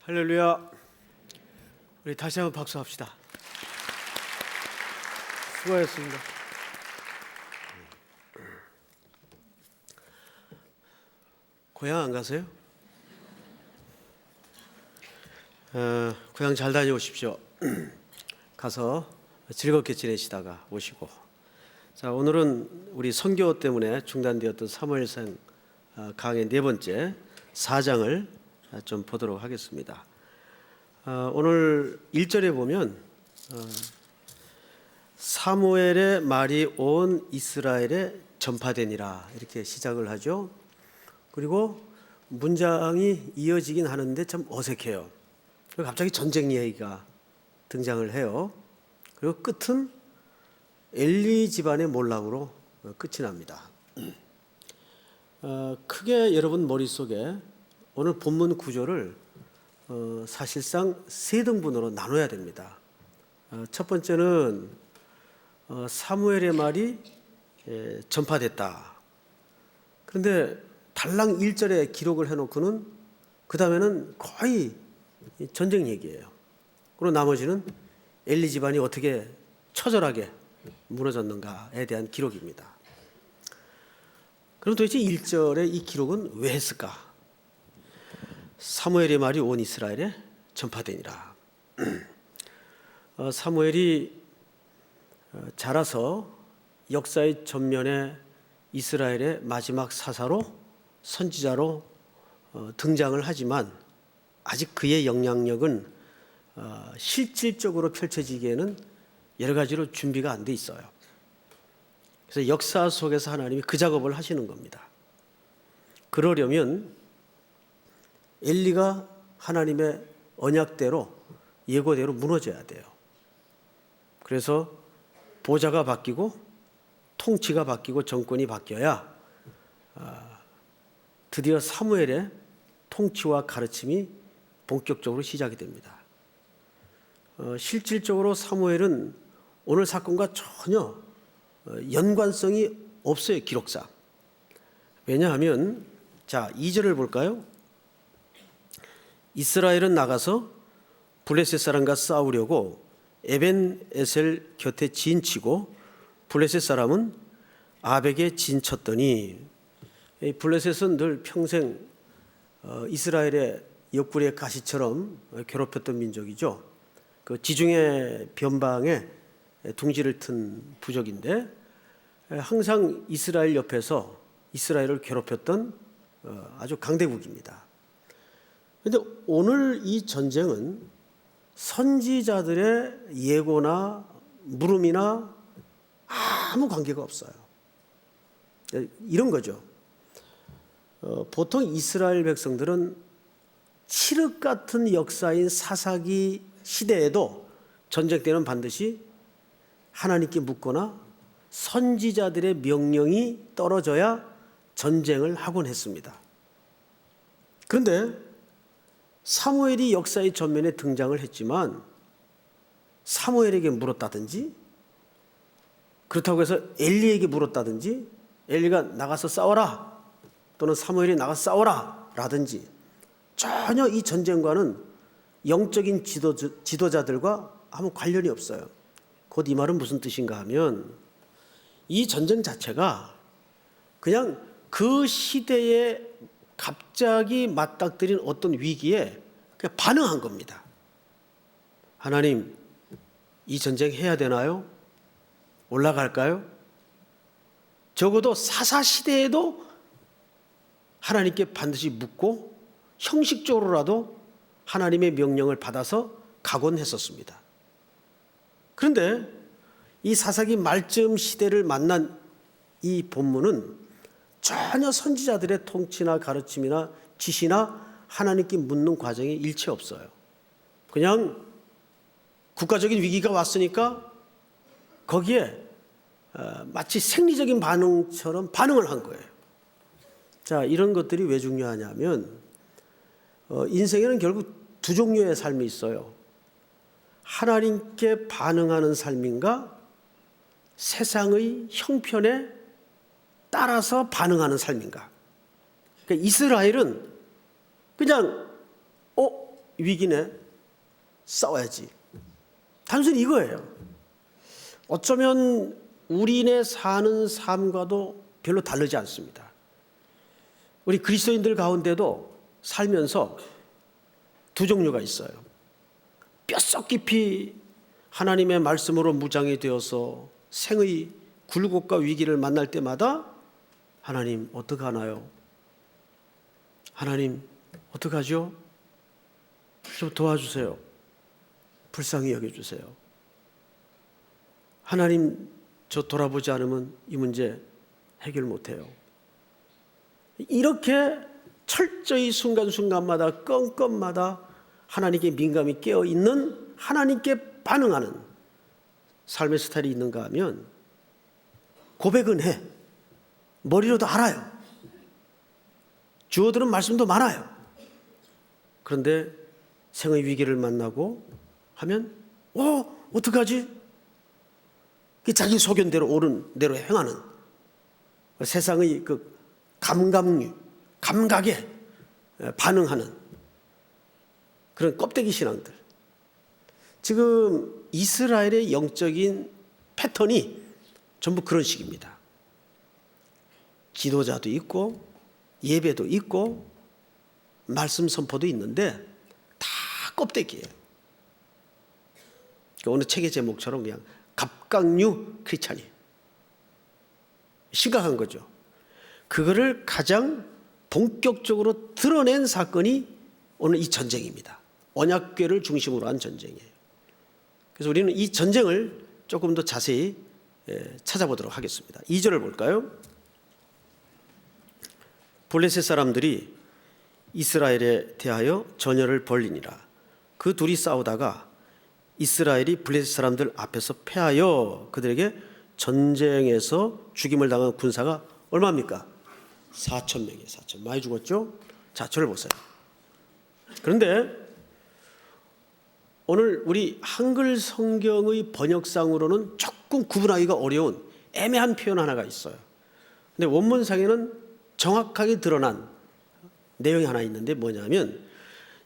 할렐루야. 우리 다시 한번 박수합시다. 수고하셨습니다. 고향 안 가세요? 고향 잘 다녀오십시오. 가서 즐겁게 지내시다가 오시고. 자, 오늘은 우리 선교 때문에 중단되었던 사무엘상 강의 네 번째 4장을 좀 보도록 하겠습니다. 오늘 1절에 보면 사무엘의 말이 온 이스라엘에 전파되니라 이렇게 시작을 하죠. 그리고 문장이 이어지긴 하는데 참 어색해요. 그리고 갑자기 전쟁 얘기가 등장을 해요. 그리고 끝은 엘리 집안의 몰락으로 끝이 납니다. 크게 여러분 머릿속에 오늘 본문 구조를 사실상 세 등분으로 나눠야 됩니다. 첫 번째는 사무엘의 말이 전파됐다. 그런데 달랑 1절에 기록을 해놓고는 그 다음에는 거의 전쟁 얘기예요. 그리고 나머지는 엘리 집안이 어떻게 처절하게 무너졌는가에 대한 기록입니다. 그럼 도대체 1절에 이 기록은 왜 했을까? 사무엘의 말이 온 이스라엘에 전파되니라. 사무엘이 자라서 역사의 전면에 이스라엘의 마지막 사사로 선지자로 등장을 하지만 아직 그의 영향력은 실질적으로 펼쳐지기에는 여러 가지로 준비가 안 돼 있어요. 그래서 역사 속에서 하나님이 그 작업을 하시는 겁니다. 그러려면 엘리가 하나님의 언약대로 예고대로 무너져야 돼요. 그래서 보좌가 바뀌고 통치가 바뀌고 정권이 바뀌어야 드디어 사무엘의 통치와 가르침이 본격적으로 시작이 됩니다. 실질적으로 사무엘은 오늘 사건과 전혀 연관성이 없어요, 기록상. 왜냐하면 자, 2절을 볼까요? 이스라엘은 나가서 블레셋 사람과 싸우려고 에벤에셀 곁에 진치고 블레셋 사람은 아벡에 진쳤더니, 블레셋은 늘 평생 이스라엘의 옆구리의 가시처럼 괴롭혔던 민족이죠. 그 지중해 변방에 둥지를 튼 부족인데 항상 이스라엘 옆에서 이스라엘을 괴롭혔던 아주 강대국입니다. 그런데 오늘 이 전쟁은 선지자들의 예고나 물음이나 아무 관계가 없어요. 이런 거죠. 보통 이스라엘 백성들은 칠흑 같은 역사인 사사기 시대에도 전쟁 때는 반드시 하나님께 묻거나 선지자들의 명령이 떨어져야 전쟁을 하곤 했습니다. 그런데 사무엘이 역사의 전면에 등장을 했지만 사무엘에게 물었다든지, 그렇다고 해서 엘리에게 물었다든지, 엘리가 나가서 싸워라 또는 사무엘이 나가서 싸워라 라든지 전혀 이 전쟁과는 영적인 지도자들과 아무 관련이 없어요. 곧 이 말은 무슨 뜻인가 하면 이 전쟁 자체가 그냥 그 시대에 갑자기 맞닥뜨린 어떤 위기에 그냥 반응한 겁니다. 하나님, 이 전쟁 해야 되나요? 올라갈까요? 적어도 사사시대에도 하나님께 반드시 묻고 형식적으로라도 하나님의 명령을 받아서 가곤 했었습니다. 그런데 이 사사기 말쯤 시대를 만난 이 본문은 전혀 선지자들의 통치나 가르침이나 지시나 하나님께 묻는 과정이 일체 없어요. 그냥 국가적인 위기가 왔으니까 거기에 마치 생리적인 반응처럼 반응을 한 거예요. 자, 이런 것들이 왜 중요하냐면 인생에는 결국 두 종류의 삶이 있어요. 하나님께 반응하는 삶인가, 세상의 형편에 따라서 반응하는 삶인가. 그러니까 이스라엘은 그냥 위기네. 싸워야지. 단순히 이거예요. 어쩌면 우리네 사는 삶과도 별로 다르지 않습니다. 우리 그리스도인들 가운데도 살면서 두 종류가 있어요. 뼛속 깊이 하나님의 말씀으로 무장이 되어서 생의 굴곡과 위기를 만날 때마다 하나님 어떡하나요? 하나님 어떡하죠? 좀 도와주세요. 불쌍히 여겨주세요. 하나님 저 돌아보지 않으면 이 문제 해결 못해요. 이렇게 철저히 순간순간마다 건건마다 하나님께 민감히 깨어있는, 하나님께 반응하는 삶의 스타일이 있는가 하면 고백은 해. 머리로도 알아요. 주어들은 말씀도 많아요. 그런데 생의 위기를 만나고 하면 어떡하지? 자기 소견대로 옳은 대로 행하는 세상의 그 감각에 반응하는 그런 껍데기 신앙들. 지금 이스라엘의 영적인 패턴이 전부 그런 식입니다. 지도자도 있고 예배도 있고 말씀 선포도 있는데 다 껍데기예요. 어느 책의 제목처럼 그냥 갑각류 크리스찬이에요. 심각한 거죠. 그거를 가장 본격적으로 드러낸 사건이 오늘 이 전쟁입니다. 언약궤를 중심으로 한 전쟁이에요. 그래서 우리는 이 전쟁을 조금 더 자세히 찾아보도록 하겠습니다. 2절을 볼까요? 블레셋 사람들이 이스라엘에 대하여 전열을 벌리니라. 그 둘이 싸우다가 이스라엘이 블레셋 사람들 앞에서 패하여 그들에게 전쟁에서 죽임을 당한 군사가 얼마입니까? 4,000명이에요. 4,000. 많이 죽었죠? 자, 저를 보세요. 그런데 오늘 우리 한글 성경의 번역상으로는 조금 구분하기가 어려운 애매한 표현 하나가 있어요. 근데 원문상에는 정확하게 드러난 내용이 하나 있는데 뭐냐면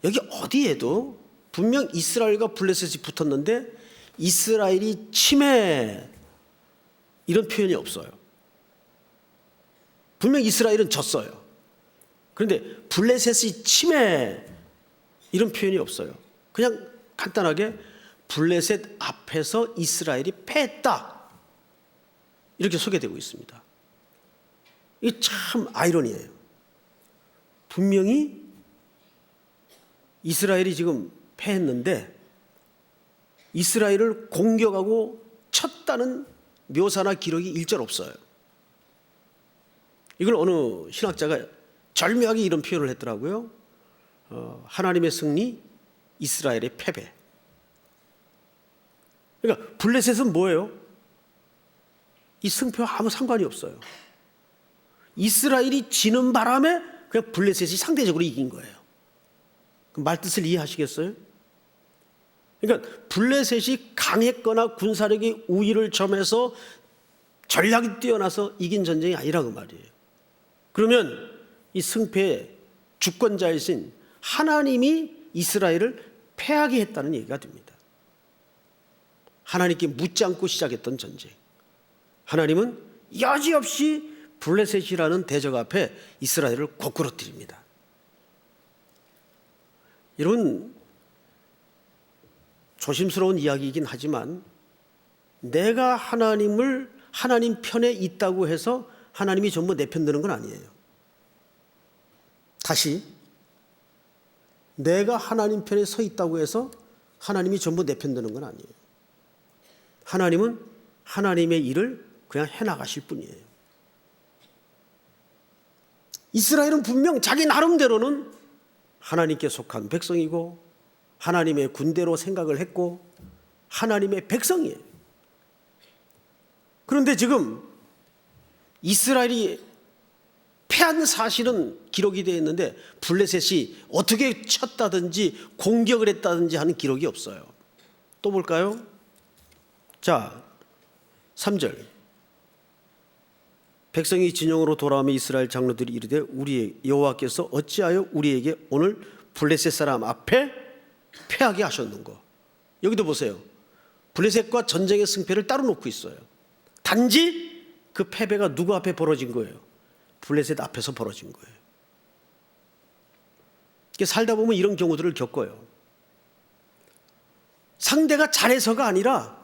여기 어디에도 분명 이스라엘과 블레셋이 붙었는데 이스라엘이 침해 이런 표현이 없어요. 분명 이스라엘은 졌어요. 그런데 블레셋이 침해 이런 표현이 없어요. 그냥 간단하게 블레셋 앞에서 이스라엘이 패했다 이렇게 소개되고 있습니다. 이게 참 아이러니예요. 분명히 이스라엘이 지금 패했는데 이스라엘을 공격하고 쳤다는 묘사나 기록이 일절 없어요. 이걸 어느 신학자가 절묘하게 이런 표현을 했더라고요. 하나님의 승리, 이스라엘의 패배. 그러니까 블레셋은 뭐예요? 이 승패와 아무 상관이 없어요. 이스라엘이 지는 바람에 그냥 블레셋이 상대적으로 이긴 거예요. 그 말뜻을 이해하시겠어요? 그러니까 블레셋이 강했거나 군사력이 우위를 점해서 전략이 뛰어나서 이긴 전쟁이 아니라고 말이에요. 그러면 이 승패의 주권자이신 하나님이 이스라엘을 패하게 했다는 얘기가 됩니다. 하나님께 묻지 않고 시작했던 전쟁. 하나님은 여지없이 블레셋이라는 대적 앞에 이스라엘을 고꾸러뜨립니다. 이런 조심스러운 이야기이긴 하지만 내가 하나님 편에 있다고 해서 하나님이 전부 내 편 드는 건 아니에요. 다시 내가 하나님 편에 서 있다고 해서 하나님이 전부 내 편 드는 건 아니에요. 하나님은 하나님의 일을 그냥 해나가실 뿐이에요. 이스라엘은 분명 자기 나름대로는 하나님께 속한 백성이고 하나님의 군대로 생각을 했고 하나님의 백성이에요. 그런데 지금 이스라엘이 패한 사실은 기록이 되어 있는데 블레셋이 어떻게 쳤다든지 공격을 했다든지 하는 기록이 없어요. 또 볼까요? 자, 3절. 백성이 진영으로 돌아오며 이스라엘 장로들이 이르되 우리 여호와께서 어찌하여 우리에게 오늘 블레셋 사람 앞에 패하게 하셨는고. 여기도 보세요. 블레셋과 전쟁의 승패를 따로 놓고 있어요. 단지 그 패배가 누구 앞에 벌어진 거예요? 블레셋 앞에서 벌어진 거예요. 살다 보면 이런 경우들을 겪어요. 상대가 잘해서가 아니라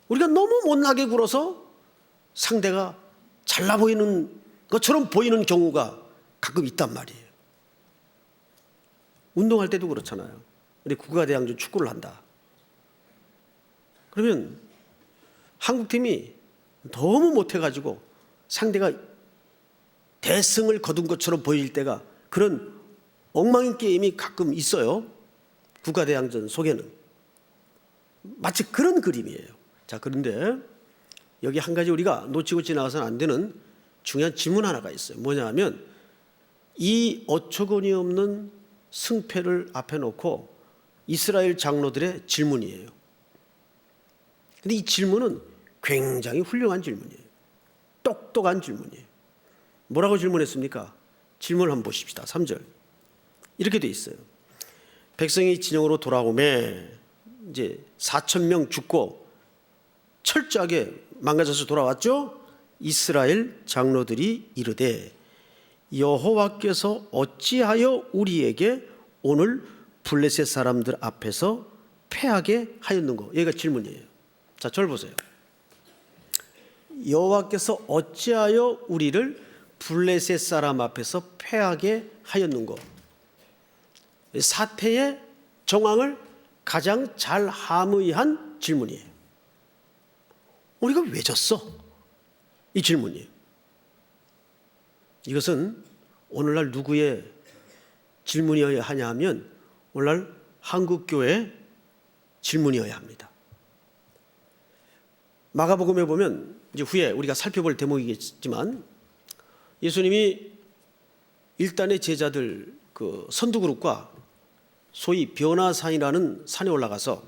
우리가 너무 못나게 굴어서 상대가 잘나 보이는 것처럼 보이는 경우가 가끔 있단 말이에요. 운동할 때도 그렇잖아요. 우리 국가대항전 축구를 한다. 그러면 한국팀이 너무 못해가지고 상대가 대승을 거둔 것처럼 보일 때가, 그런 엉망인 게임이 가끔 있어요. 국가대항전 속에는. 마치 그런 그림이에요. 자, 그런데 여기 한 가지 우리가 놓치고 지나가서는 안 되는 중요한 질문 하나가 있어요. 뭐냐 하면, 이 어처구니 없는 승패를 앞에 놓고 이스라엘 장로들의 질문이에요. 근데 이 질문은 굉장히 훌륭한 질문이에요. 똑똑한 질문이에요. 뭐라고 질문했습니까? 질문을 한번 보십시다. 3절. 이렇게 돼 있어요. 백성이 진영으로 돌아오매 이제 4,000명 죽고 철저하게 망가져서 돌아왔죠. 이스라엘 장로들이 이르되 여호와께서 어찌하여 우리에게 오늘 블레셋 사람들 앞에서 패하게 하였는고. 여기가 질문이에요. 자, 저를 보세요. 여호와께서 어찌하여 우리를 블레셋 사람 앞에서 패하게 하였는고. 사태의 정황을 가장 잘 함의한 질문이에요. 우리가 왜 졌어? 이 질문이에요. 이것은 오늘날 누구의 질문이어야 하냐 하면 오늘날 한국교회의 질문이어야 합니다. 마가복음에 보면 이제 후에 우리가 살펴볼 대목이겠지만, 예수님이 일단의 제자들 그 선두그룹과 소위 변화산이라는 산에 올라가서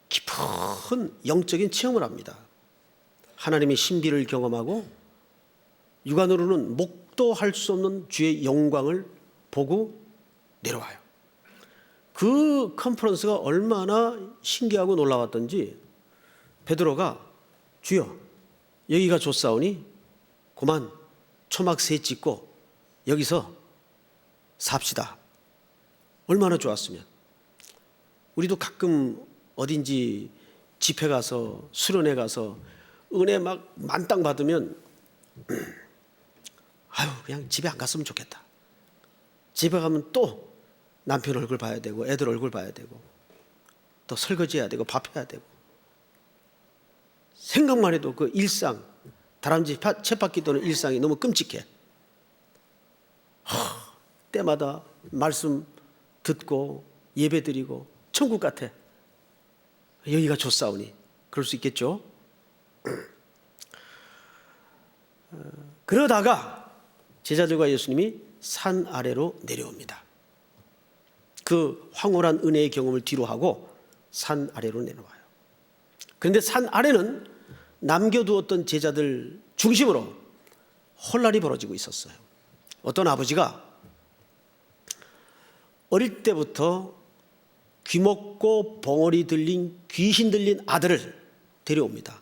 깊은 영적인 체험을 합니다. 하나님의 신비를 경험하고 육안으로는 목도 할 수 없는 주의 영광을 보고 내려와요. 그 컨퍼런스가 얼마나 신기하고 놀라웠던지 베드로가 주여 여기가 좋사오니 그만 초막 새 짓고 여기서 삽시다. 얼마나 좋았으면. 우리도 가끔 어딘지 집회 가서 수련회 가서 은혜 막 만땅 받으면 아유 그냥 집에 안 갔으면 좋겠다. 집에 가면 또 남편 얼굴 봐야 되고 애들 얼굴 봐야 되고 또 설거지 해야 되고 밥 해야 되고, 생각만 해도 그 일상, 다람쥐 쳇바퀴 도는 일상이 너무 끔찍해. 때마다 말씀 듣고 예배 드리고 천국 같아. 여기가 좋사오니. 그럴 수 있겠죠. 그러다가 제자들과 예수님이 산 아래로 내려옵니다. 그 황홀한 은혜의 경험을 뒤로 하고 산 아래로 내려와요. 그런데 산 아래는 남겨두었던 제자들 중심으로 혼란이 벌어지고 있었어요. 어떤 아버지가 어릴 때부터 귀먹고 벙어리 들린 귀신 들린 아들을 데려옵니다.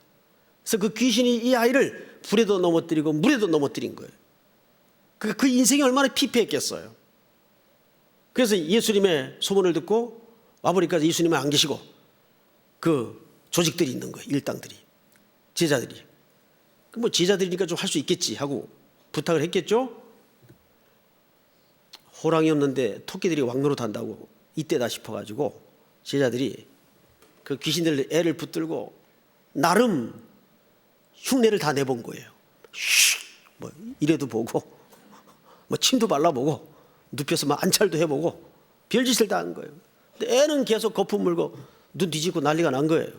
그래서 그 귀신이 이 아이를 불에도 넘어뜨리고 물에도 넘어뜨린 거예요. 그 인생이 얼마나 피폐했겠어요. 그래서 예수님의 소문을 듣고 와보니까 예수님은 안 계시고 그 조직들이 있는 거예요. 일당들이, 제자들이. 뭐 제자들이니까 좀 할 수 있겠지 하고 부탁을 했겠죠. 호랑이 없는데 토끼들이 왕노릇 한다고 이때다 싶어가지고 제자들이 그 귀신들 애를 붙들고 나름 흉내를 다 내본 거예요. 뭐 이래도 보고 뭐 침도 발라보고 눕혀서 막 안찰도 해보고 별짓을 다 한 거예요. 근데 애는 계속 거품 물고 눈 뒤집고 난리가 난 거예요.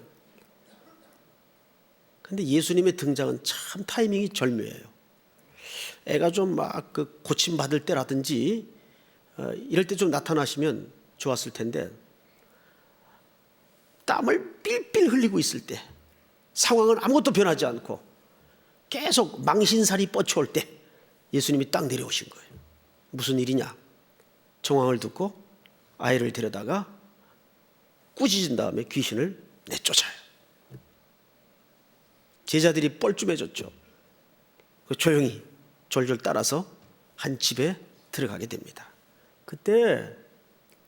근데 예수님의 등장은 참 타이밍이 절묘해요. 애가 좀 막 그 고침 받을 때라든지 이럴 때 좀 나타나시면 좋았을 텐데, 땀을 삘삘 흘리고 있을 때, 상황은 아무것도 변하지 않고 계속 망신살이 뻗쳐올 때 예수님이 딱 내려오신 거예요. 무슨 일이냐? 정황을 듣고 아이를 데려다가 꾸짖은 다음에 귀신을 내쫓아요. 제자들이 뻘쭘해졌죠. 조용히 졸졸 따라서 한 집에 들어가게 됩니다. 그때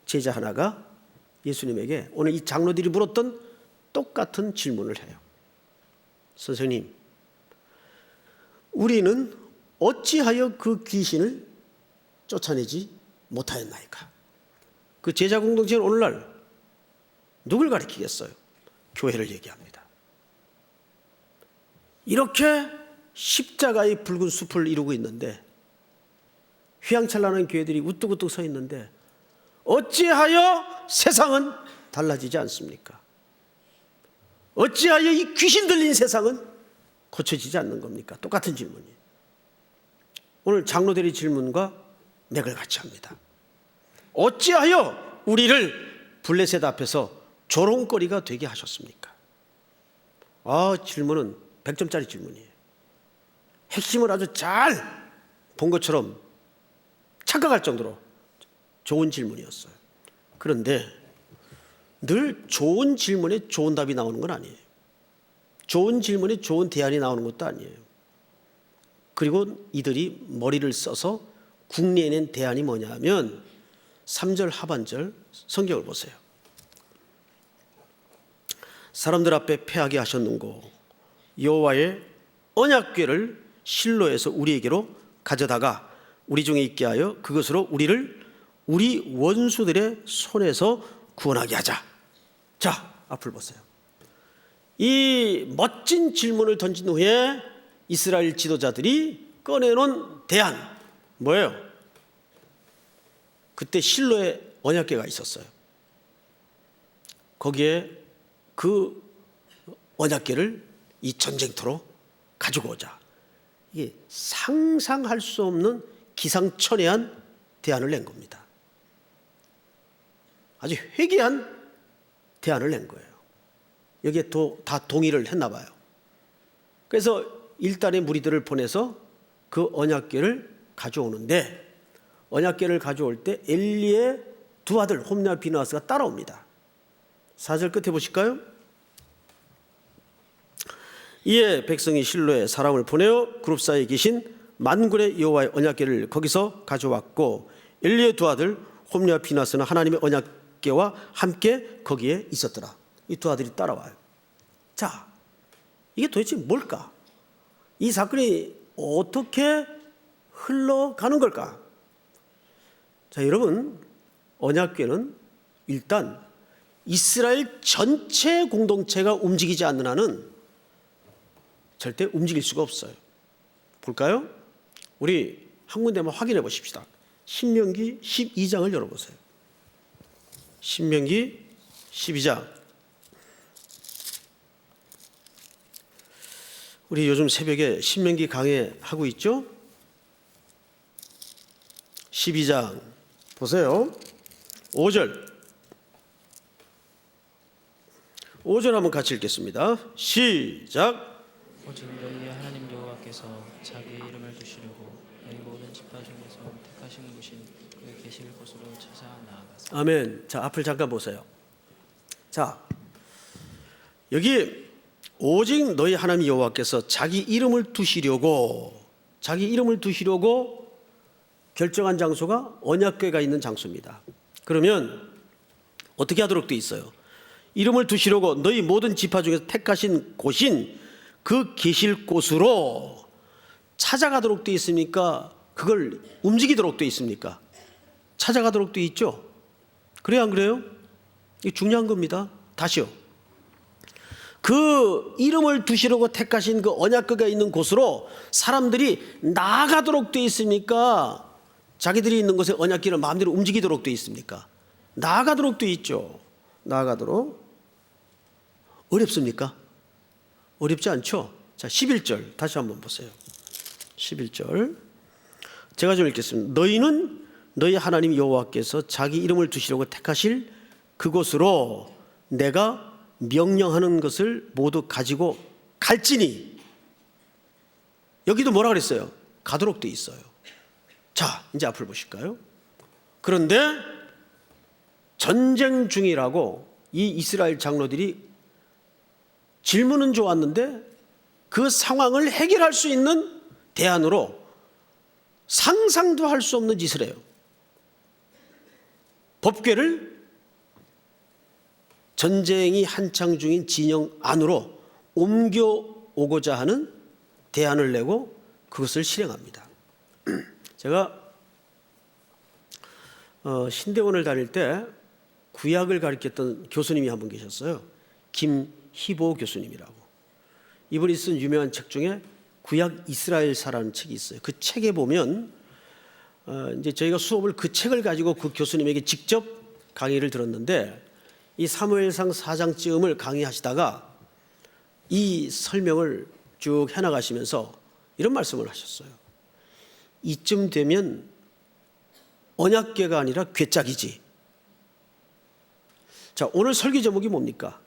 제자 하나가 예수님에게 오늘 이 장로들이 물었던 똑같은 질문을 해요. 선생님, 우리는 어찌하여 그 귀신을 쫓아내지 못하였나이까? 그 제자 공동체는 오늘날 누굴 가리키겠어요? 교회를 얘기합니다. 이렇게 십자가의 붉은 숲을 이루고 있는데, 휘황찬란한 교회들이 우뚝우뚝 서 있는데 어찌하여 세상은 달라지지 않습니까? 어찌하여 이 귀신 들린 세상은 고쳐지지 않는 겁니까? 똑같은 질문이에요. 오늘 장로들의 질문과 맥을 같이 합니다. 어찌하여 우리를 블레셋 앞에서 조롱거리가 되게 하셨습니까? 질문은 100점짜리 질문이에요. 핵심을 아주 잘 본 것처럼 착각할 정도로 좋은 질문이었어요. 그런데 늘 좋은 질문에 좋은 답이 나오는 건 아니에요. 좋은 질문에 좋은 대안이 나오는 것도 아니에요. 그리고 이들이 머리를 써서 궁리해낸 대안이 뭐냐면 3절 하반절 성경을 보세요. 사람들 앞에 패하게 하셨는고 여호와의 언약궤를 실로에서 우리에게로 가져다가 우리 중에 있게 하여 그것으로 우리를 우리 원수들의 손에서 구원하게 하자. 자, 앞을 보세요. 이 멋진 질문을 던진 후에 이스라엘 지도자들이 꺼내놓은 대안 뭐예요? 그때 실로에 언약궤가 있었어요. 거기에 그 언약궤를 이 전쟁터로 가지고 오자. 이게 상상할 수 없는 기상천외한 대안을 낸 겁니다. 아주 회개한 대안을 낸 거예요. 여기에 다 동의를 했나 봐요. 그래서 일단의 무리들을 보내서 그 언약궤를 가져오는데, 언약궤를 가져올 때 엘리의 두 아들 홈리와 비느하스가 따라옵니다. 4절 끝에 보실까요? 이에 백성이 실로에 사람을 보내어 그룹 사이에 계신 만군의 여호와의 언약궤를 거기서 가져왔고 엘리의 두 아들 홈리와 비느하스는 하나님의 언약궤와 함께 거기에 있었더라. 이 두 아들이 따라와요. 자, 이게 도대체 뭘까? 이 사건이 어떻게 흘러가는 걸까? 자, 여러분, 언약궤는 일단 이스라엘 전체 공동체가 움직이지 않는 한은 절대 움직일 수가 없어요. 볼까요? 우리 한 군데만 확인해 보십시다. 신명기 12장을 열어보세요. 신명기 12장. 우리 요즘 새벽에 신명기 강해하고 있죠? 12장 보세요. 5절. 5절 한번 같이 읽겠습니다. 시작. 오직 너희의 하나님 여호와께서 자기의 이름을 두시려고 너희 모든 지파 중에서 택하신 곳인 그의 계실 곳으로 찾아 나아가서. 아멘. 자, 앞을 잠깐 보세요. 자, 여기 오직 너희 하나님 여호와께서 자기 이름을 두시려고 결정한 장소가 언약궤가 있는 장소입니다. 그러면 어떻게 하도록 돼 있어요? 이름을 두시려고 너희 모든 지파 중에서 택하신 곳인 그 계실 곳으로 찾아가도록 돼 있습니까? 그걸 움직이도록 돼 있습니까? 찾아가도록 돼 있죠? 그래요, 안 그래요? 이게 중요한 겁니다. 다시요. 그 이름을 두시려고 택하신 그 언약궤가 있는 곳으로 사람들이 나아가도록 돼 있습니까? 자기들이 있는 곳에 언약궤를 마음대로 움직이도록 돼 있습니까? 나아가도록 돼 있죠. 나아가도록. 어렵습니까? 어렵지 않죠? 자, 11절 다시 한번 보세요. 11절 제가 좀 읽겠습니다. 너희는 너희 하나님 여호와께서 자기 이름을 두시려고 택하실 그곳으로 내가 명령하는 것을 모두 가지고 갈지니. 여기도 뭐라 그랬어요? 가도록 돼 있어요. 자, 이제 앞을 보실까요? 그런데 전쟁 중이라고 이 이스라엘 장로들이 질문은 좋았는데 그 상황을 해결할 수 있는 대안으로 상상도 할 수 없는 짓을 해요. 법궤를 전쟁이 한창 중인 진영 안으로 옮겨오고자 하는 대안을 내고 그것을 실행합니다. 제가 신대원을 다닐 때 구약을 가르쳤던 교수님이 한 분 계셨어요. 김희보 교수님이라고. 이분이 쓴 유명한 책 중에 구약 이스라엘사라는 책이 있어요. 그 책에 보면 이제 저희가 수업을 그 책을 가지고 그 교수님에게 직접 강의를 들었는데 이 사무엘상 4장쯤을 강의하시다가 이 설명을 쭉 해나가시면서 이런 말씀을 하셨어요. 이쯤 되면 언약궤가 아니라 궤짝이지. 자, 오늘 설교 제목이 뭡니까?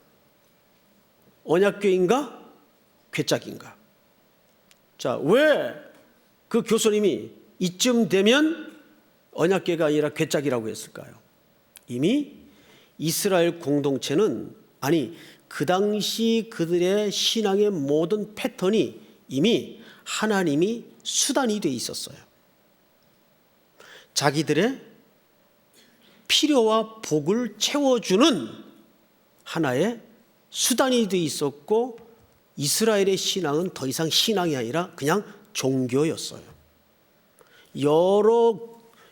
언약궤인가? 궤짝인가? 자, 왜 그 교수님이 이쯤 되면 언약궤가 아니라 궤짝이라고 했을까요? 이미 이스라엘 공동체는, 아니 그 당시 그들의 신앙의 모든 패턴이 이미 하나님이 수단이 돼 있었어요. 자기들의 필요와 복을 채워주는 하나의 수단이 돼 있었고, 이스라엘의 신앙은 더 이상 신앙이 아니라 그냥 종교였어요.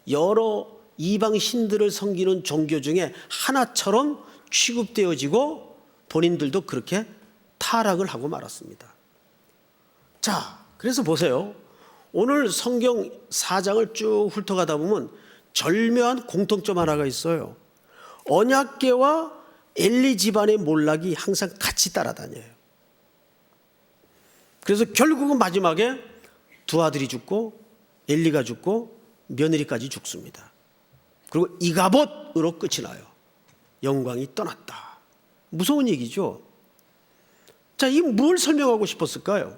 여러 이방 신들을 섬기는 종교 중에 하나처럼 취급되어지고 본인들도 그렇게 타락을 하고 말았습니다. 자, 그래서 보세요. 오늘 성경 4장을 쭉 훑어가다 보면 절묘한 공통점 하나가 있어요. 언약궤와 엘리 집안의 몰락이 항상 같이 따라다녀요. 그래서 결국은 마지막에 두 아들이 죽고 엘리가 죽고 며느리까지 죽습니다. 그리고 이가봇으로 끝이 나요. 영광이 떠났다. 무서운 얘기죠. 자, 이 뭘 설명하고 싶었을까요?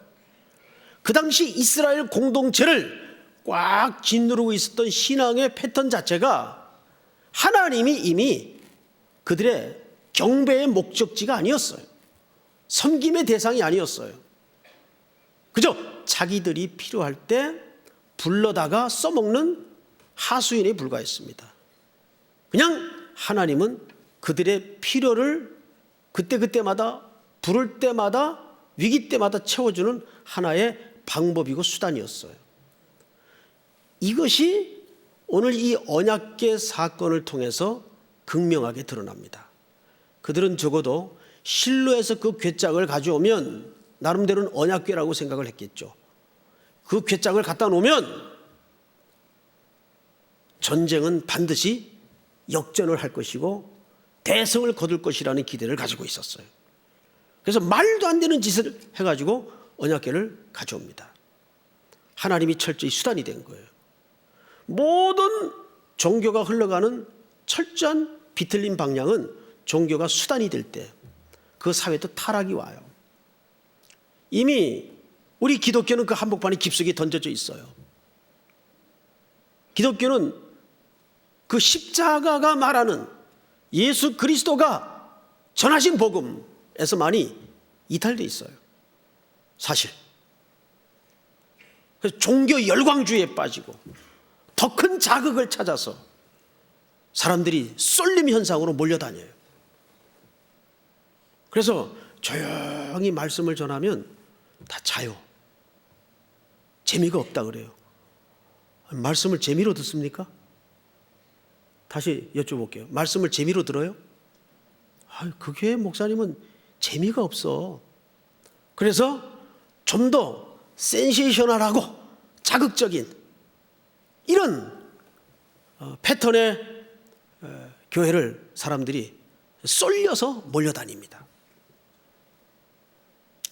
그 당시 이스라엘 공동체를 꽉 짓누르고 있었던 신앙의 패턴 자체가 하나님이 이미 그들의 경배의 목적지가 아니었어요. 섬김의 대상이 아니었어요. 그저 자기들이 필요할 때 불러다가 써먹는 하수인에 불과했습니다. 그냥 하나님은 그들의 필요를 그때그때마다 부를 때마다 위기 때마다 채워주는 하나의 방법이고 수단이었어요. 이것이 오늘 이 언약궤 사건을 통해서 극명하게 드러납니다. 그들은 적어도 실로에서 그 궤짝을 가져오면 나름대로는 언약궤라고 생각을 했겠죠. 그 궤짝을 갖다 놓으면 전쟁은 반드시 역전을 할 것이고 대승을 거둘 것이라는 기대를 가지고 있었어요. 그래서 말도 안 되는 짓을 해가지고 언약궤를 가져옵니다. 하나님이 철저히 수단이 된 거예요. 모든 종교가 흘러가는 철저한 비틀린 방향은 종교가 수단이 될 때 그 사회도 타락이 와요. 이미 우리 기독교는 그 한복판에 깊숙이 던져져 있어요. 기독교는 그 십자가가 말하는 예수 그리스도가 전하신 복음에서 많이 이탈되어 있어요. 사실. 그래서 종교 열광주의에 빠지고 더 큰 자극을 찾아서 사람들이 쏠림 현상으로 몰려다녀요. 그래서 조용히 말씀을 전하면 다 자요. 재미가 없다 그래요. 말씀을 재미로 듣습니까? 다시 여쭤볼게요. 말씀을 재미로 들어요? 그 교회 목사님은 재미가 없어. 그래서 좀 더 센세이셔널하고 자극적인 이런 패턴의 교회를 사람들이 쏠려서 몰려다닙니다.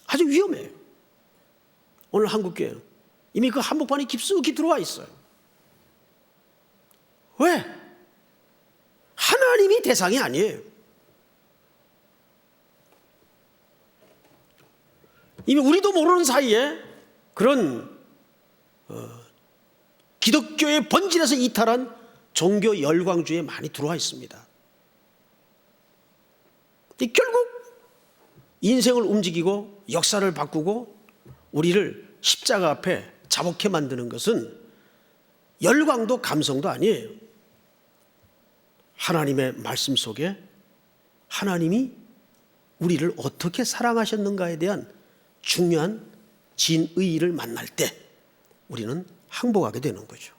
아주 위험해요. 오늘 한국교회는 이미 그 한복판에 깊숙이 들어와 있어요. 왜? 하나님이 대상이 아니에요. 이미 우리도 모르는 사이에 그런 기독교의 본질에서 이탈한 종교 열광주의에 많이 들어와 있습니다. 결국 인생을 움직이고 역사를 바꾸고 우리를 십자가 앞에 자복해 만드는 것은 열광도 감성도 아니에요. 하나님의 말씀 속에 하나님이 우리를 어떻게 사랑하셨는가에 대한 중요한 진의를 만날 때 우리는 항복하게 되는 거죠.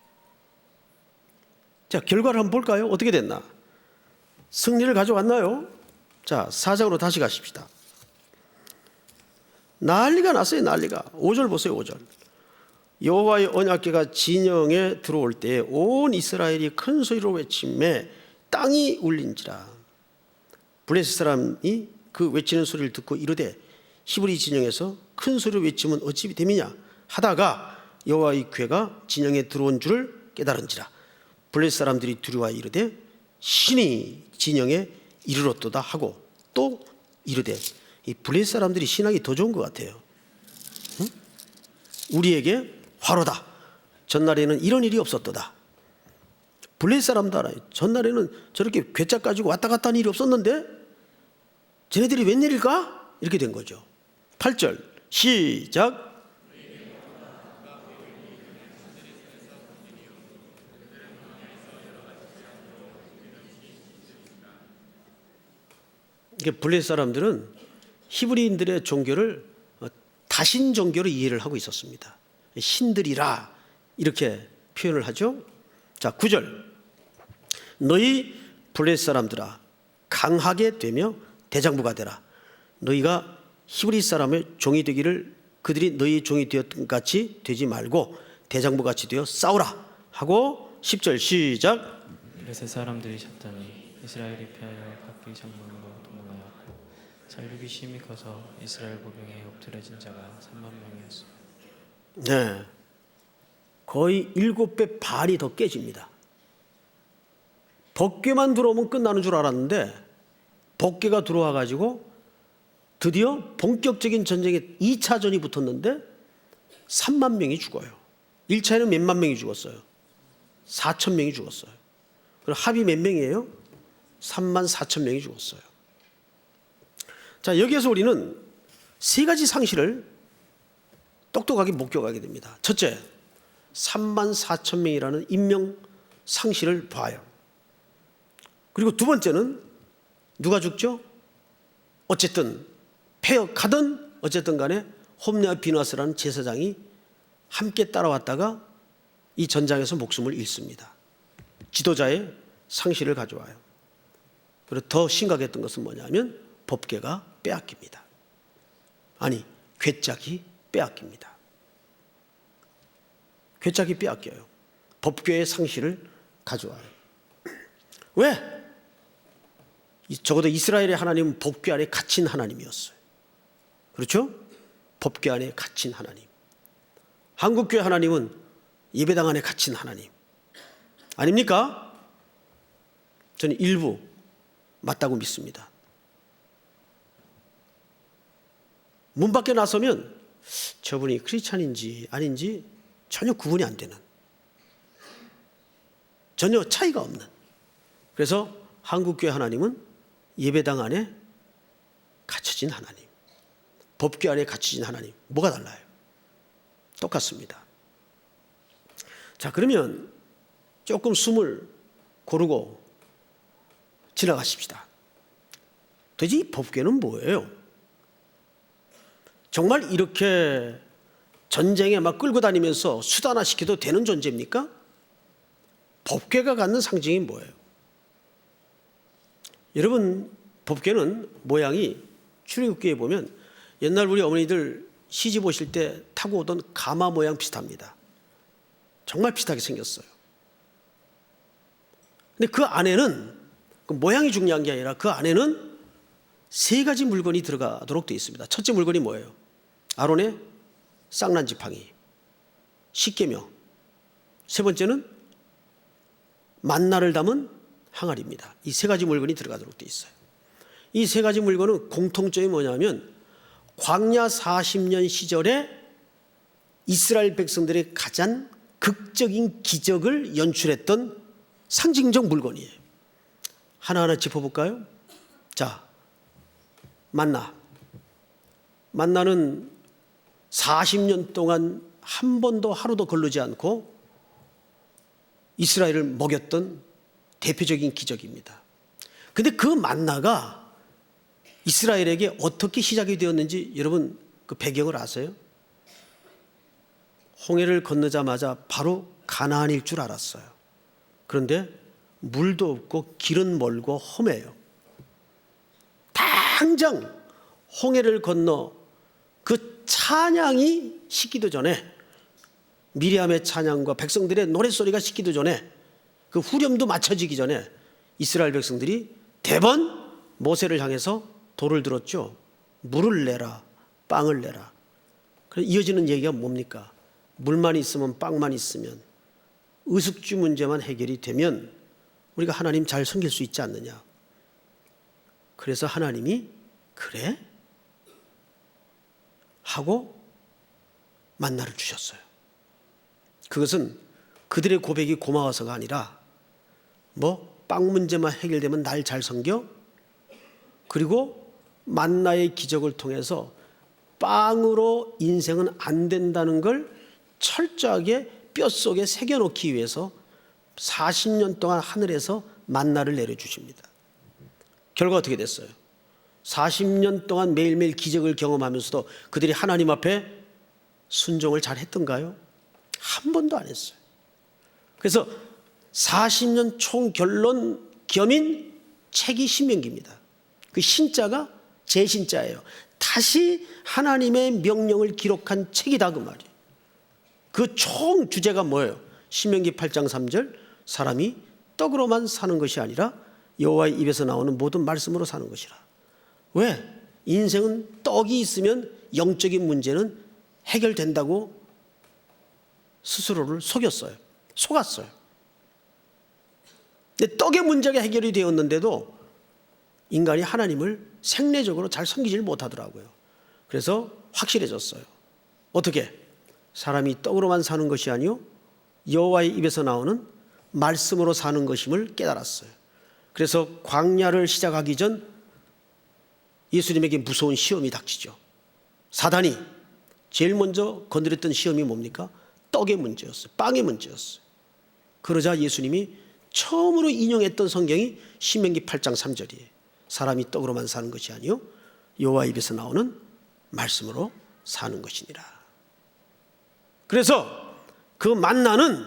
자, 결과를 한번 볼까요? 어떻게 됐나? 승리를 가져왔나요? 자, 4장으로 다시 가십시다. 난리가 났어요. 난리가. 5절 보세요. 5절. 여호와의 언약궤가 진영에 들어올 때 온 이스라엘이 큰 소리로 외치매 땅이 울린지라. 블레셋 사람이 그 외치는 소리를 듣고 이르되 히브리 진영에서 큰 소리로 외치면 어찌 됨이냐 하다가 여호와의 궤가 진영에 들어온 줄을 깨달은지라. 블레셋 사람들이 두려워하여 이르되 신이 진영에 이르렀도다 하고 또 이르되, 이 블레셋 사람들이 신앙이 더 좋은 것 같아요. 응? 우리에게 화로다. 전날에는 이런 일이 없었도다. 블레셋 사람도 알아요. 전날에는 저렇게 괴짝 가지고 왔다 갔다 하는 일이 없었는데 쟤네들이 웬일일까? 이렇게 된 거죠. 8절 시작. 블레셋 사람들은 히브리인들의 종교를 다신 종교로 이해를 하고 있었습니다. 신들이라 이렇게 표현을 하죠. 자, 9절 너희 블레셋 사람들아 강하게 되며 대장부가 되라. 너희가 히브리 사람의 종이 되기를 그들이 너희 종이 되었던 것 같이 되지 말고 대장부 같이 되어 싸우라 하고 10절 시작. 블레셋 사람들이 쳤더니 이스라엘이 피하여 각기 장막으로 도망하였고 살육이 심히 커서 이스라엘 보병에 엎드려진 자가 3만 명이었어. 네, 거의 7배 반이 더 깨집니다. 법궤만 들어오면 끝나는 줄 알았는데 법궤가 들어와 가지고 드디어 본격적인 전쟁에 2차전이 붙었는데 3만 명이 죽어요. 1차에는 몇만 명이 죽었어요? 4천 명이 죽었어요. 그럼 합이 몇 명이에요? 3만 4천 명이 죽었어요. 자, 여기에서 우리는 세 가지 상실을 똑똑하게 목격하게 됩니다. 첫째, 3만 4천 명이라는 인명 상실을 봐요. 그리고 두 번째는 누가 죽죠? 어쨌든 패역하든 어쨌든 간에 홈리와 비나스라는 제사장이 함께 따라왔다가 이 전장에서 목숨을 잃습니다. 지도자의 상실을 가져와요. 그리고 더 심각했던 것은 뭐냐면 법궤가 빼앗깁니다. 아니, 궤짝이 빼앗깁니다. 궤짝이 빼앗겨요. 법궤의 상실을 가져와요. 왜? 적어도 이스라엘의 하나님은 법궤 안에 갇힌 하나님이었어요. 그렇죠? 법궤 안에 갇힌 하나님. 한국교회 하나님은 예배당 안에 갇힌 하나님 아닙니까? 저는 일부 맞다고 믿습니다. 문 밖에 나서면 저분이 크리스찬인지 아닌지 전혀 구분이 안 되는, 전혀 차이가 없는. 그래서 한국교회 하나님은 예배당 안에 갇혀진 하나님, 법궤 안에 갇혀진 하나님, 뭐가 달라요? 똑같습니다. 자, 그러면 조금 숨을 고르고 지나가십시다. 도대체 이 법궤는 뭐예요? 정말 이렇게 전쟁에 막 끌고 다니면서 수단화시켜도 되는 존재입니까? 법궤가 갖는 상징이 뭐예요? 여러분, 법궤는 모양이 출애굽기에 보면 옛날 우리 어머니들 시집 오실 때 타고 오던 가마 모양 비슷합니다. 정말 비슷하게 생겼어요. 근데 그 안에는, 그 모양이 중요한 게 아니라 그 안에는 세 가지 물건이 들어가도록 되어 있습니다. 첫째 물건이 뭐예요? 아론의 쌍난 지팡이, 십계명. 세 번째는 만나를 담은 항아리입니다. 이 세 가지 물건이 들어가도록 되어 있어요. 이 세 가지 물건은 공통점이 뭐냐면 광야 40년 시절에 이스라엘 백성들의 가장 극적인 기적을 연출했던 상징적 물건이에요. 하나하나 짚어볼까요? 자, 만나는 40년 동안 한 번도 하루도 거르지 않고 이스라엘을 먹였던 대표적인 기적입니다. 그런데 그 만나가 이스라엘에게 어떻게 시작이 되었는지 여러분 그 배경을 아세요? 홍해를 건너자마자 바로 가나안일 줄 알았어요. 그런데 물도 없고 길은 멀고 험해요. 당장 홍해를 건너 그 찬양이 식기도 전에, 미리암의 찬양과 백성들의 노랫소리가 식기도 전에, 그 후렴도 맞춰지기 전에 이스라엘 백성들이 대번 모세를 향해서 돌을 들었죠. 물을 내라, 빵을 내라. 그래서 이어지는 얘기가 뭡니까? 물만 있으면, 빵만 있으면, 의숙주 문제만 해결이 되면 우리가 하나님 잘 섬길 수 있지 않느냐. 그래서 하나님이 그래? 하고 만나를 주셨어요. 그것은 그들의 고백이 고마워서가 아니라 빵 문제만 해결되면 날 잘 섬겨? 그리고 만나의 기적을 통해서 빵으로 인생은 안 된다는 걸 철저하게 뼛속에 새겨놓기 위해서 40년 동안 하늘에서 만나를 내려주십니다. 결과 어떻게 됐어요? 40년 동안 매일매일 기적을 경험하면서도 그들이 하나님 앞에 순종을 잘 했던가요? 한 번도 안 했어요. 그래서 40년 총결론 겸인 책이 신명기입니다. 그 신자가 제 신자예요. 다시 하나님의 명령을 기록한 책이다 그 말이에요. 그 총 주제가 뭐예요? 신명기 8장 3절, 사람이 떡으로만 사는 것이 아니라 여호와의 입에서 나오는 모든 말씀으로 사는 것이라. 왜? 인생은 떡이 있으면 영적인 문제는 해결된다고 스스로를 속였어요. 속았어요. 근데 떡의 문제가 해결이 되었는데도 인간이 하나님을 생리적으로 잘 섬기질 못하더라고요. 그래서 확실해졌어요. 어떻게? 사람이 떡으로만 사는 것이 아니요 여호와의 입에서 나오는 말씀으로 사는 것임을 깨달았어요. 그래서 광야를 시작하기 전 예수님에게 무서운 시험이 닥치죠. 사단이 제일 먼저 건드렸던 시험이 뭡니까? 떡의 문제였어요. 빵의 문제였어요. 그러자 예수님이 처음으로 인용했던 성경이 신명기 8장 3절이에요. 사람이 떡으로만 사는 것이 아니요 여호와 입에서 나오는 말씀으로 사는 것이니라. 그래서 그 만나는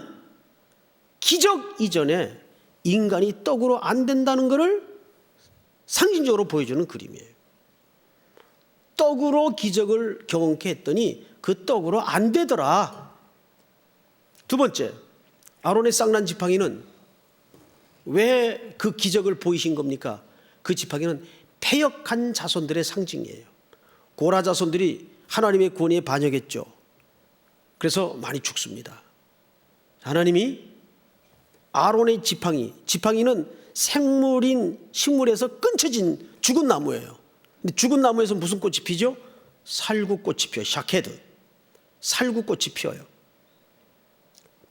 기적 이전에 인간이 떡으로 안 된다는 것을 상징적으로 보여주는 그림이에요. 떡으로 기적을 경험케 했더니 그 떡으로 안 되더라. 두 번째, 아론의 쌍난 지팡이는 왜 그 기적을 보이신 겁니까? 그 지팡이는 패역한 자손들의 상징이에요. 고라 자손들이 하나님의 권위에 반역했죠. 그래서 많이 죽습니다. 하나님이 아론의 지팡이는 생물인 식물에서 끊쳐진 죽은 나무예요. 근데 죽은 나무에서 무슨 꽃이 피죠? 살구꽃이 피어요. 샤케드. 살구꽃이 피어요.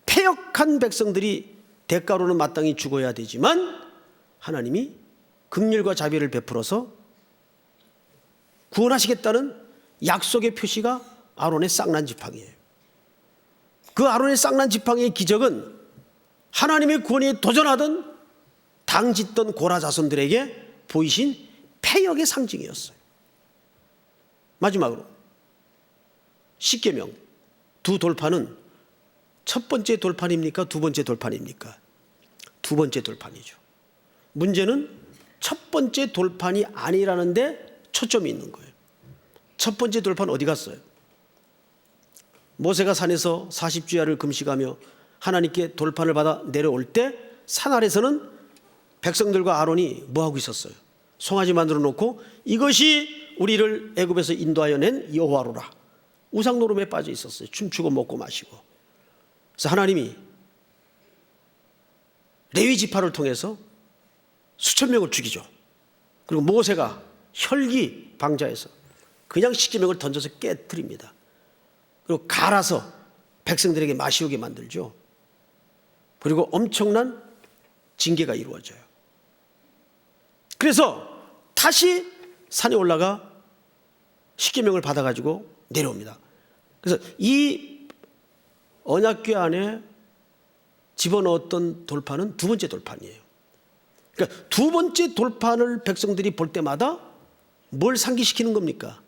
패역한 백성들이 대가로는 마땅히 죽어야 되지만 하나님이 긍휼과 자비를 베풀어서 구원하시겠다는 약속의 표시가 아론의 쌍난 지팡이에요. 그 아론의 쌍난 지팡이의 기적은 하나님의 권위에 도전하던 당짓던 고라 자손들에게 보이신 패역의 상징이었어요. 마지막으로 십계명 두 돌판은 첫 번째 돌판입니까? 두 번째 돌판입니까? 두 번째 돌판이죠. 문제는 첫 번째 돌판이 아니라는데 초점이 있는 거예요. 첫 번째 돌판 어디 갔어요? 모세가 산에서 40주야를 금식하며 하나님께 돌판을 받아 내려올 때 산 아래서는 백성들과 아론이 뭐하고 있었어요? 송아지 만들어 놓고 이것이 우리를 애굽에서 인도하여 낸 여호와로라. 우상 노름에 빠져 있었어요. 춤추고 먹고 마시고. 그래서 하나님이 레위 지파를 통해서 수천 명을 죽이죠. 그리고 모세가 혈기 방자에서 그냥 십계명을 던져서 깨뜨립니다. 그리고 갈아서 백성들에게 마시우게 만들죠. 그리고 엄청난 징계가 이루어져요. 그래서 다시 산에 올라가 십계명을 받아가지고 내려옵니다. 그래서 이 언약궤 안에 집어넣었던 돌판은 두 번째 돌판이에요. 그러니까 두 번째 돌판을 백성들이 볼 때마다 뭘 상기시키는 겁니까?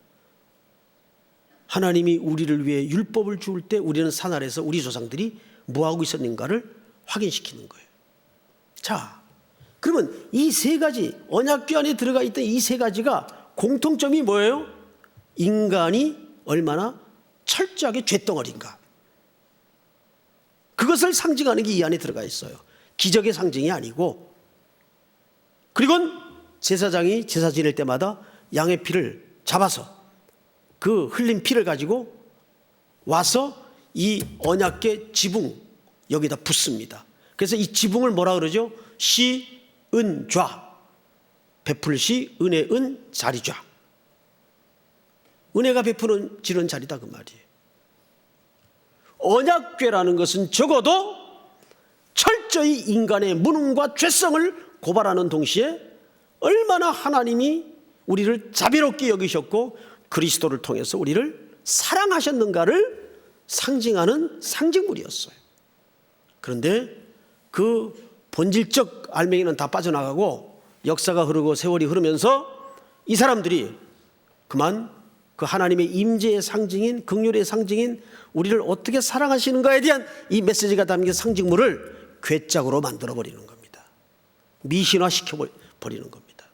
하나님이 우리를 위해 율법을 주울 때 우리는 산 아래서 우리 조상들이 뭐하고 있었는가를 확인시키는 거예요. 자, 그러면 이 세 가지, 언약궤 안에 들어가 있던 이 세 가지가 공통점이 뭐예요? 인간이 얼마나 철저하게 쇳덩어리인가. 그것을 상징하는 게 이 안에 들어가 있어요. 기적의 상징이 아니고. 그리고 제사장이 제사 지낼 때마다 양의 피를 잡아서 그 흘린 피를 가지고 와서 이 언약궤 지붕 여기다 붓습니다. 그래서 이 지붕을 뭐라 그러죠? 시, 은, 좌. 베풀시, 은혜, 은, 자리, 좌. 은혜가 베푸는 자리다 그 말이에요. 언약궤라는 것은 적어도 철저히 인간의 무능과 죄성을 고발하는 동시에 얼마나 하나님이 우리를 자비롭게 여기셨고 그리스도를 통해서 우리를 사랑하셨는가를 상징하는 상징물이었어요. 그런데 그 본질적 알맹이는 다 빠져나가고 역사가 흐르고 세월이 흐르면서 이 사람들이 그만 그 하나님의 임재의 상징인 긍휼의 상징인 우리를 어떻게 사랑하시는가에 대한 이 메시지가 담긴 상징물을 괴짝으로 만들어버리는 겁니다. 미신화시켜버리는 겁니다.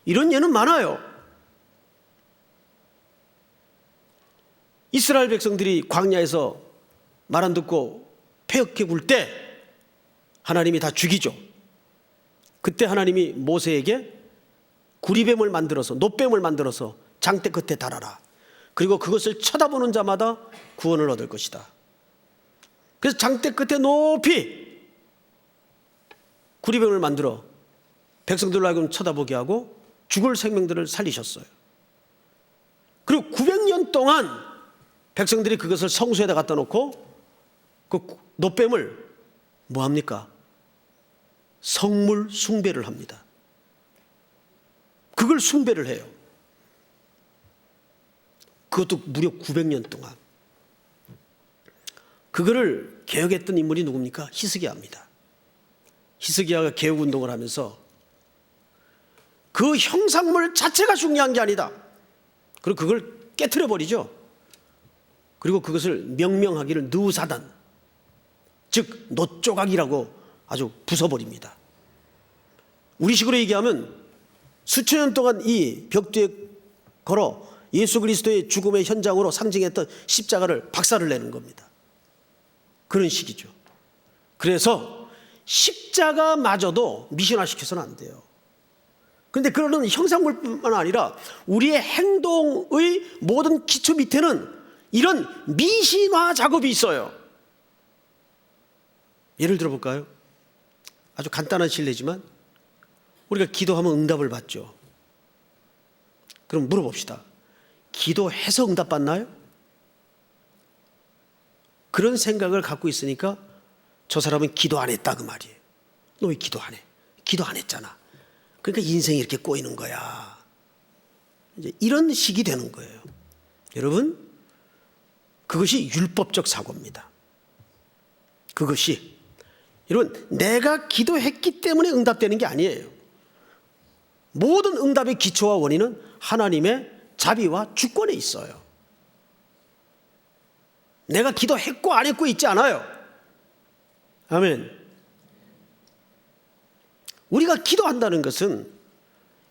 이런 예는 많아요. 이스라엘 백성들이 광야에서 말 안 듣고 패역해 굴 때 하나님이 다 죽이죠. 그때 하나님이 모세에게 구리뱀을 만들어서 놋뱀을 만들어서 장대 끝에 달아라. 그리고 그것을 쳐다보는 자마다 구원을 얻을 것이다. 그래서 장대 끝에 높이 구리뱀을 만들어 백성들로 하여금 쳐다보게 하고 죽을 생명들을 살리셨어요. 그리고 900년 동안 백성들이 그것을 성소에다 갖다 놓고 그 놋뱀을 뭐합니까? 성물 숭배를 합니다. 그걸 숭배를 해요. 그것도 무려 900년 동안. 그거를 개혁했던 인물이 누굽니까? 히스기야입니다. 히스기야가 개혁운동을 하면서 그 형상물 자체가 중요한 게 아니다. 그리고 그걸 깨트려 버리죠. 그리고 그것을 명명하기를 느우사단, 즉 놋조각이라고 아주 부숴버립니다. 우리식으로 얘기하면 수천 년 동안 이 벽 뒤에 걸어 예수 그리스도의 죽음의 현장으로 상징했던 십자가를 박살을 내는 겁니다. 그런 식이죠. 그래서 십자가마저도 미신화시켜서는 안 돼요. 그런데 그런 형상물뿐만 아니라 우리의 행동의 모든 기초 밑에는 이런 미신화 작업이 있어요. 예를 들어 볼까요? 아주 간단한 실례지만 우리가 기도하면 응답을 받죠. 그럼 물어봅시다. 기도해서 응답받나요? 그런 생각을 갖고 있으니까 저 사람은 기도 안 했다 그 말이에요. 너 왜 기도 안 해? 기도 안 했잖아. 그러니까 인생이 이렇게 꼬이는 거야. 이제 이런 식이 되는 거예요. 여러분, 그것이 율법적 사고입니다. 그것이 여러분, 내가 기도했기 때문에 응답되는 게 아니에요. 모든 응답의 기초와 원인은 하나님의 자비와 주권에 있어요. 내가 기도했고 안 했고 있지 않아요. 아멘. 우리가 기도한다는 것은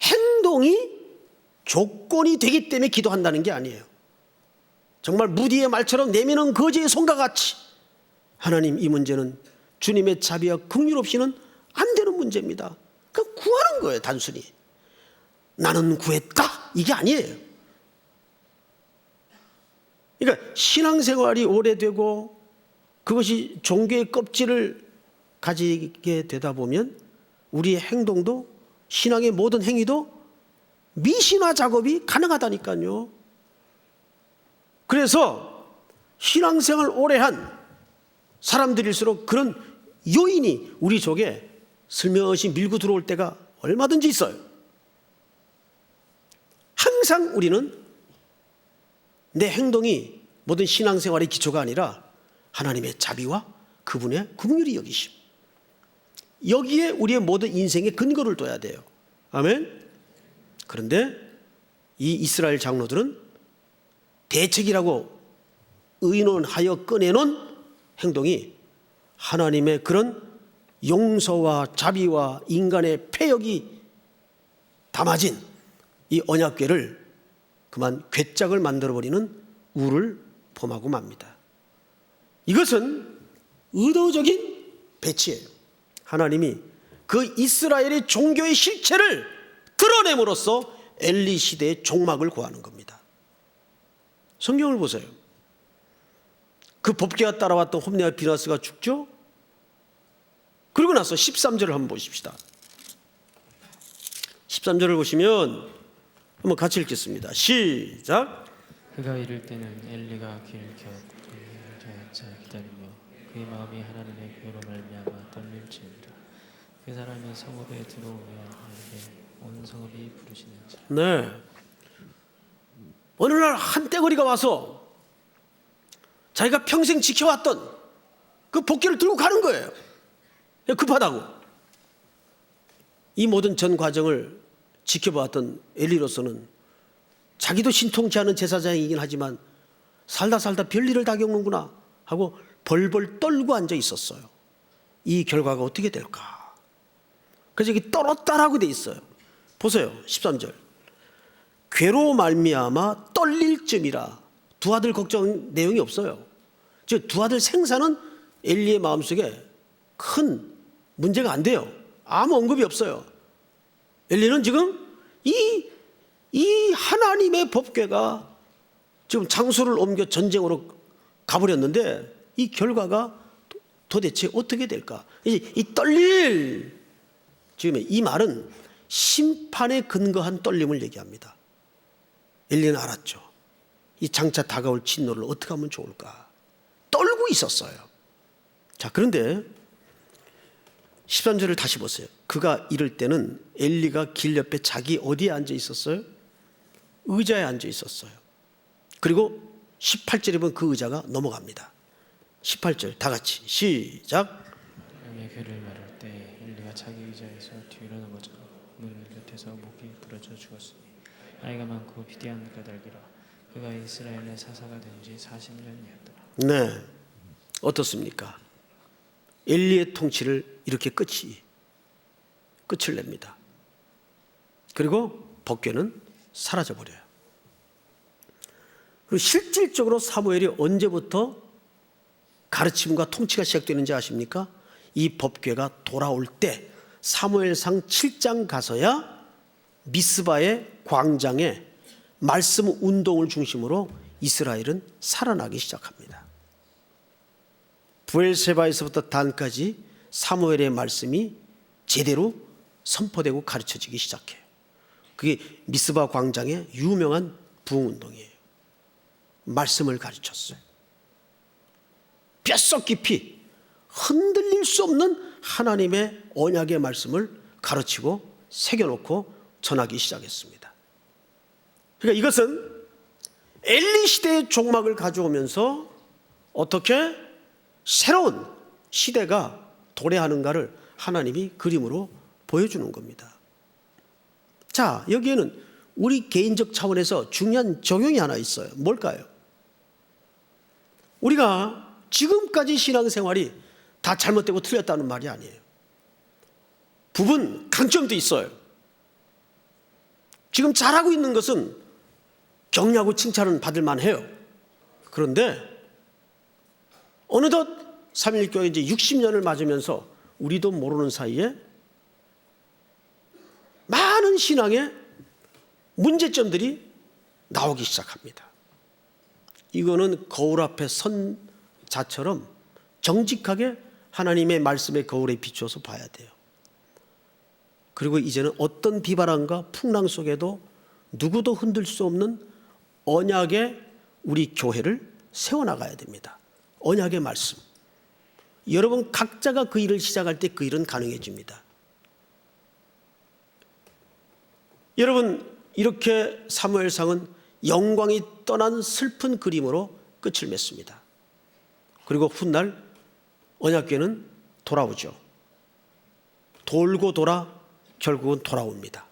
행동이 조건이 되기 때문에 기도한다는 게 아니에요. 정말 무디의 말처럼 내미는 거지의 손과 같이 하나님, 이 문제는 주님의 자비와 긍휼 없이는 안 되는 문제입니다. 그냥 구하는 거예요. 단순히 나는 구했다 이게 아니에요. 그러니까 신앙생활이 오래되고 그것이 종교의 껍질을 가지게 되다 보면 우리의 행동도 신앙의 모든 행위도 미신화 작업이 가능하다니까요. 그래서 신앙생활 오래한 사람들일수록 그런 요인이 우리 속에 슬며시 밀고 들어올 때가 얼마든지 있어요. 항상 우리는 내 행동이 모든 신앙생활의 기초가 아니라 하나님의 자비와 그분의 긍휼히 여기심, 여기에 우리의 모든 인생의 근거를 둬야 돼요. 아멘. 그런데 이 이스라엘 장로들은 대책이라고 의논하여 꺼내놓은 행동이 하나님의 그런 용서와 자비와 인간의 폐역이 담아진 이 언약궤를 그만 괴짝을 만들어버리는 우를 범하고 맙니다. 이것은 의도적인 배치예요. 하나님이 그 이스라엘의 종교의 실체를 드러냄으로써 엘리 시대의 종막을 고하는 겁니다. 성경을 보세요. 그 법궤가 따라왔던 홈리와 비나스가 죽죠. 그리고 나서 13절을 한번 보십시다. 13절을 보시면 한번 같이 읽겠습니다. 시작. 그가 이를 때는 엘리가 길을 켜자 기다리며 그의 마음이 하나님의 교로 말미암아 떨릴지니라. 그 사람이 성읍에 들어오면 알게 온 성읍이 부르시는지라. 네. 어느 날 한떼거리가 와서 자기가 평생 지켜왔던 그 복귀를 들고 가는 거예요. 급하다고. 이 모든 전 과정을 지켜봤던 엘리로서는 자기도 신통치 않은 제사장이긴 하지만 살다 별일을 다 겪는구나 하고 벌벌 떨고 앉아 있었어요. 이 결과가 어떻게 될까? 그래서 여기 떨었다라고 돼 있어요. 보세요. 13절. 괴로 말미암아 떨릴 쯤이라. 두 아들 걱정 내용이 없어요. 즉 두 아들 생사는 엘리의 마음속에 큰 문제가 안 돼요. 아무 언급이 없어요. 엘리는 지금 이 하나님의 법궤가 지금 장소를 옮겨 전쟁으로 가버렸는데 이 결과가 도대체 어떻게 될까? 이 떨릴, 지금 이 말은 심판에 근거한 떨림을 얘기합니다. 엘리는 알았죠. 이 장차 다가올 진노를 어떻게 하면 좋을까? 떨고 있었어요. 자, 그런데 13절을 다시 보세요. 그가 이럴 때는 엘리가 길 옆에 자기 어디에 앉아 있었어요? 의자에 앉아 있었어요. 그리고 18절에 보면 그 의자가 넘어갑니다. 18절 다 같이 시작. 남의 괴를 말할 때 엘리가 자기 의자에서 뒤로 넘어져 문 곁에서 목이 부러져 죽었으니 나이가 많고 비대한 까닭이라. 그가 이스라엘의 사사가 된 지 40년이었더라. 네, 어떻습니까? 엘리의 통치를 이렇게 끝을 냅니다. 그리고 법궤는 사라져버려요. 그리고 실질적으로 사무엘이 언제부터 가르침과 통치가 시작되는지 아십니까? 이 법궤가 돌아올 때 사무엘상 7장 가서야 미스바의 광장에 말씀 운동을 중심으로 이스라엘은 살아나기 시작합니다. 부엘세바에서부터 단까지 사무엘의 말씀이 제대로 선포되고 가르쳐지기 시작해요. 그게 미스바 광장의 유명한 부흥운동이에요. 말씀을 가르쳤어요. 뼛속 깊이 흔들릴 수 없는 하나님의 언약의 말씀을 가르치고 새겨놓고 전하기 시작했습니다. 그러니까 이것은 엘리 시대의 종막을 가져오면서 어떻게 새로운 시대가 도래하는가를 하나님이 그림으로 보여주는 겁니다. 자, 여기에는 우리 개인적 차원에서 중요한 적용이 하나 있어요. 뭘까요? 우리가 지금까지 신앙생활이 다 잘못되고 틀렸다는 말이 아니에요. 부분 강점도 있어요. 지금 잘하고 있는 것은 격려하고 칭찬은 받을 만해요. 그런데 어느덧 3.1교회 이제 60년을 맞으면서 우리도 모르는 사이에 많은 신앙의 문제점들이 나오기 시작합니다. 이거는 거울 앞에 선 자처럼 정직하게 하나님의 말씀의 거울에 비추어서 봐야 돼요. 그리고 이제는 어떤 비바람과 풍랑 속에도 누구도 흔들 수 없는 언약의 우리 교회를 세워나가야 됩니다. 언약의 말씀. 여러분 각자가 그 일을 시작할 때 그 일은 가능해집니다. 여러분 이렇게 사무엘상은 영광이 떠난 슬픈 그림으로 끝을 맺습니다. 그리고 훗날 언약궤는 돌아오죠. 돌고 돌아 결국은 돌아옵니다.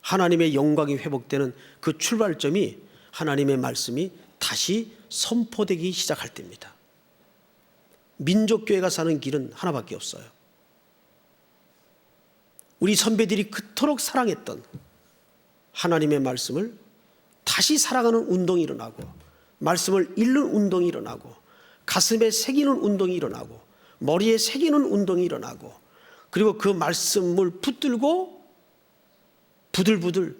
하나님의 영광이 회복되는 그 출발점이 하나님의 말씀이 다시 선포되기 시작할 때입니다. 민족교회가 사는 길은 하나밖에 없어요. 우리 선배들이 그토록 사랑했던 하나님의 말씀을 다시 사랑하는 운동이 일어나고, 말씀을 읽는 운동이 일어나고, 가슴에 새기는 운동이 일어나고, 머리에 새기는 운동이 일어나고, 그리고 그 말씀을 붙들고 부들부들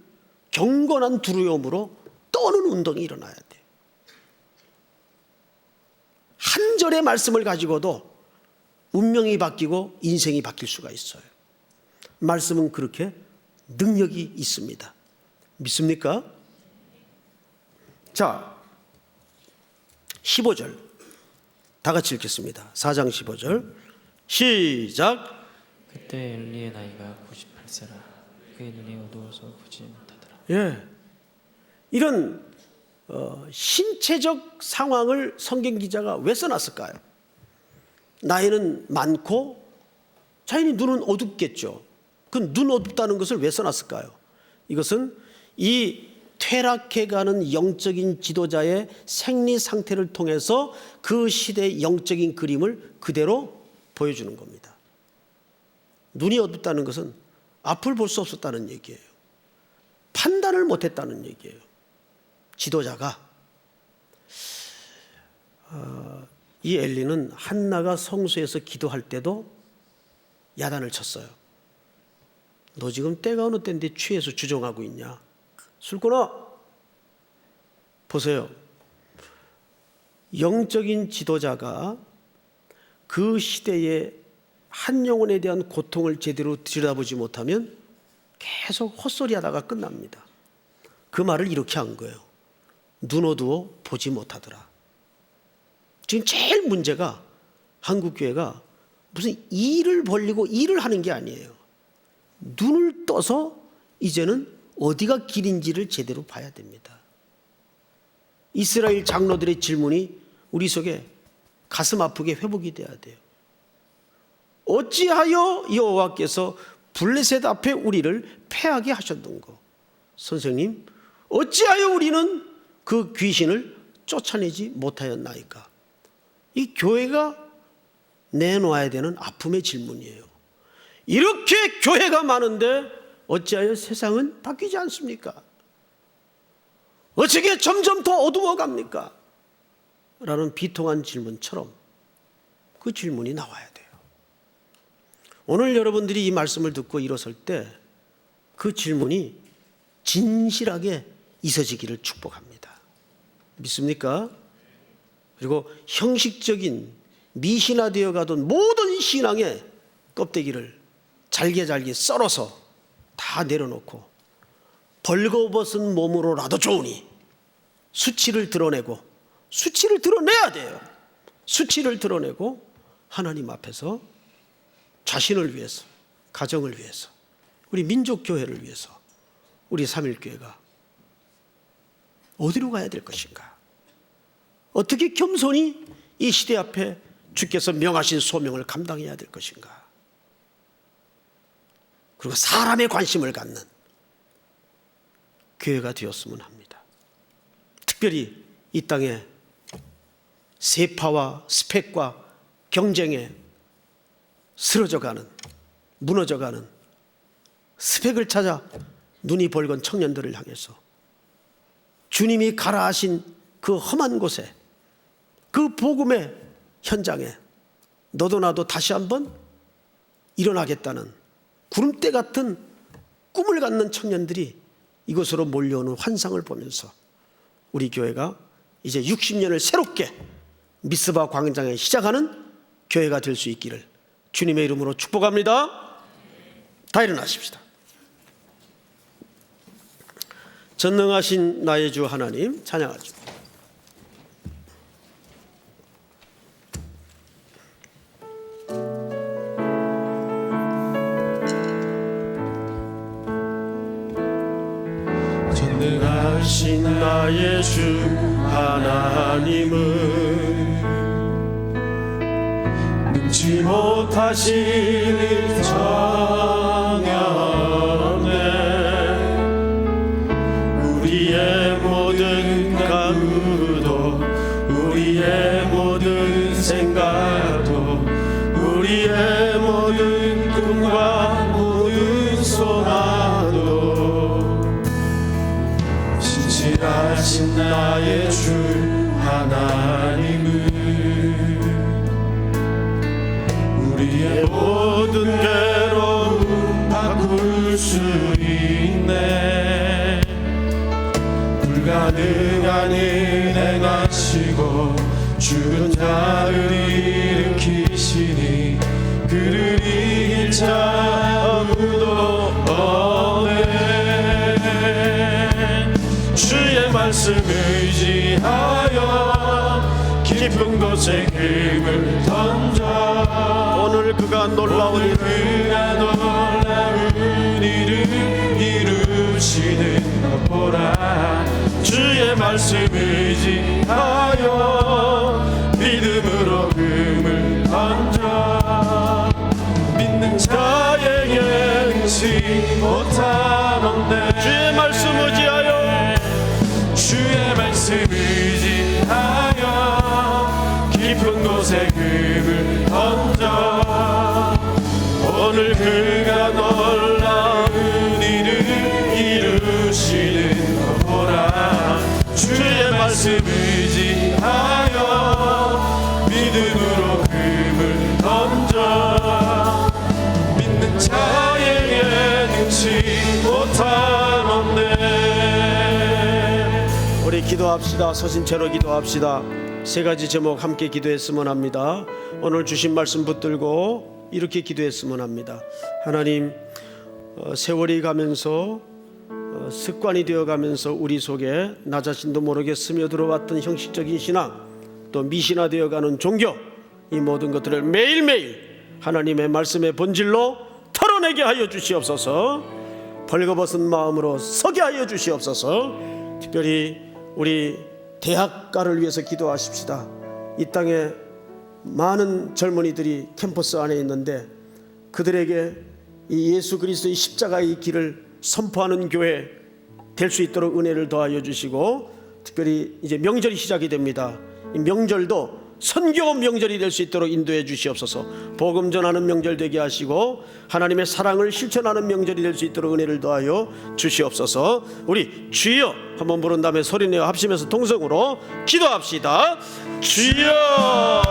경건한 두려움으로 떠는 운동이 일어나야 돼요. 한 절의 말씀을 가지고도 운명이 바뀌고 인생이 바뀔 수가 있어요. 말씀은 그렇게 능력이 있습니다. 믿습니까? 자, 15절 다 같이 읽겠습니다. 4장 15절 시작. 그때 엘리의 나이가 98세라. 그의 눈이 어두워서 보지 못하더라. 예, 이런 신체적 상황을 성경 기자가 왜 써놨을까요? 나이는 많고 자연히 눈은 어둡겠죠. 그 눈 어둡다는 것을 왜 써놨을까요? 이것은 이 퇴락해가는 영적인 지도자의 생리 상태를 통해서 그 시대의 영적인 그림을 그대로 보여주는 겁니다. 눈이 어둡다는 것은 앞을 볼 수 없었다는 얘기예요. 판단을 못했다는 얘기예요. 지도자가. 이 엘리는 한나가 성소에서 기도할 때도 야단을 쳤어요. 너 지금 때가 어느 때인데 취해서 주정하고 있냐? 술 끊어. 보세요. 영적인 지도자가 그 시대의 한 영혼에 대한 고통을 제대로 들여다보지 못하면 계속 헛소리하다가 끝납니다. 그 말을 이렇게 한 거예요. 눈 어두워 보지 못하더라. 지금 제일 문제가 한국교회가 무슨 일을 벌리고 일을 하는 게 아니에요. 눈을 떠서 이제는 어디가 길인지를 제대로 봐야 됩니다. 이스라엘 장로들의 질문이 우리 속에 가슴 아프게 회복이 돼야 돼요. 어찌하여 여호와께서 블레셋 앞에 우리를 패하게 하셨던고? 선생님, 어찌하여 우리는 그 귀신을 쫓아내지 못하였나이까? 이 교회가 내놓아야 되는 아픔의 질문이에요. 이렇게 교회가 많은데 어찌하여 세상은 바뀌지 않습니까? 어떻게 점점 더 어두워갑니까? 라는 비통한 질문처럼 그 질문이 나와야 돼요. 오늘 여러분들이 이 말씀을 듣고 일어설 때 그 질문이 진실하게 있어지기를 축복합니다. 믿습니까? 그리고 형식적인 미신화되어 가던 모든 신앙의 껍데기를 잘게 썰어서 다 내려놓고 벌거벗은 몸으로라도 좋으니 수치를 드러내야 돼요. 수치를 드러내고 하나님 앞에서 자신을 위해서, 가정을 위해서, 우리 민족교회를 위해서, 우리 삼일교회가 어디로 가야 될 것인가? 어떻게 겸손히 이 시대 앞에 주께서 명하신 소명을 감당해야 될 것인가? 그리고 사람의 관심을 갖는 교회가 되었으면 합니다. 특별히 이 땅에 세파와 스펙과 경쟁에 쓰러져가는, 무너져가는 스펙을 찾아 눈이 벌건 청년들을 향해서 주님이 가라 하신 그 험한 곳에, 그 복음의 현장에 너도 나도 다시 한번 일어나겠다는 구름대 같은 꿈을 갖는 청년들이 이곳으로 몰려오는 환상을 보면서 우리 교회가 이제 60년을 새롭게 미스바 광장에 시작하는 교회가 될 수 있기를 주님의 이름으로 축복합니다. 다 일어나십시다. 전능하신 나의 주 하나님 찬양하죠. 전능하신 신실하신 나의 주 하나님은 능치 못하시는 정연에 우리의 모든 간구도 우리의 모든 생각도 우리의 모든 꿈과 모든 소망도 신실하신 나의 주 하나님은 우리의 모든 괴로움 바꿀 수 있네. 불가능한 일 행하시고 죽은 자를 일으키시니 그를 이길 자 아무도 없네. 주의 말씀 의지하여 깊은 곳에 금을 던져 오늘 그가 놀라운 일을 이루시는 것 보라. 주의 말씀 의지하여 믿음으로 금을 던져 믿는 자에게 능치 못함없네. 주의 말씀 의지하여 주의 말씀 의지하여 깊은 곳에 금을 던져 오늘 그가 놀라운 일을 이루시는 것 보라. 주의 말씀 의지하여 믿음으로 금을 던져 믿는 자에게 능치 못함없네. 우리 기도합시다. 서신 채로 기도합시다. 세 가지 제목 함께 기도했으면 합니다. 오늘 주신 말씀 붙들고 이렇게 기도했으면 합니다. 하나님, 세월이 가면서 습관이 되어가면서 우리 속에 나 자신도 모르게 스며들어왔던 형식적인 신앙, 또 미신화되어가는 종교, 이 모든 것들을 매일매일 하나님의 말씀의 본질로 털어내게 하여 주시옵소서. 벌거벗은 마음으로 서게 하여 주시옵소서. 특별히 우리 대학가를 위해서 기도하십시다. 이 땅에 많은 젊은이들이 캠퍼스 안에 있는데 그들에게 이 예수 그리스도의 십자가의 길을 선포하는 교회 될 수 있도록 은혜를 더하여 주시고, 특별히 이제 명절이 시작이 됩니다. 이 명절도 선교 명절이 될 수 있도록 인도해 주시옵소서. 복음 전하는 명절 되게 하시고 하나님의 사랑을 실천하는 명절이 될 수 있도록 은혜를 더하여 주시옵소서. 우리 주여 한번 부른 다음에 소리내어 합심해서 통성으로 기도합시다. 주여.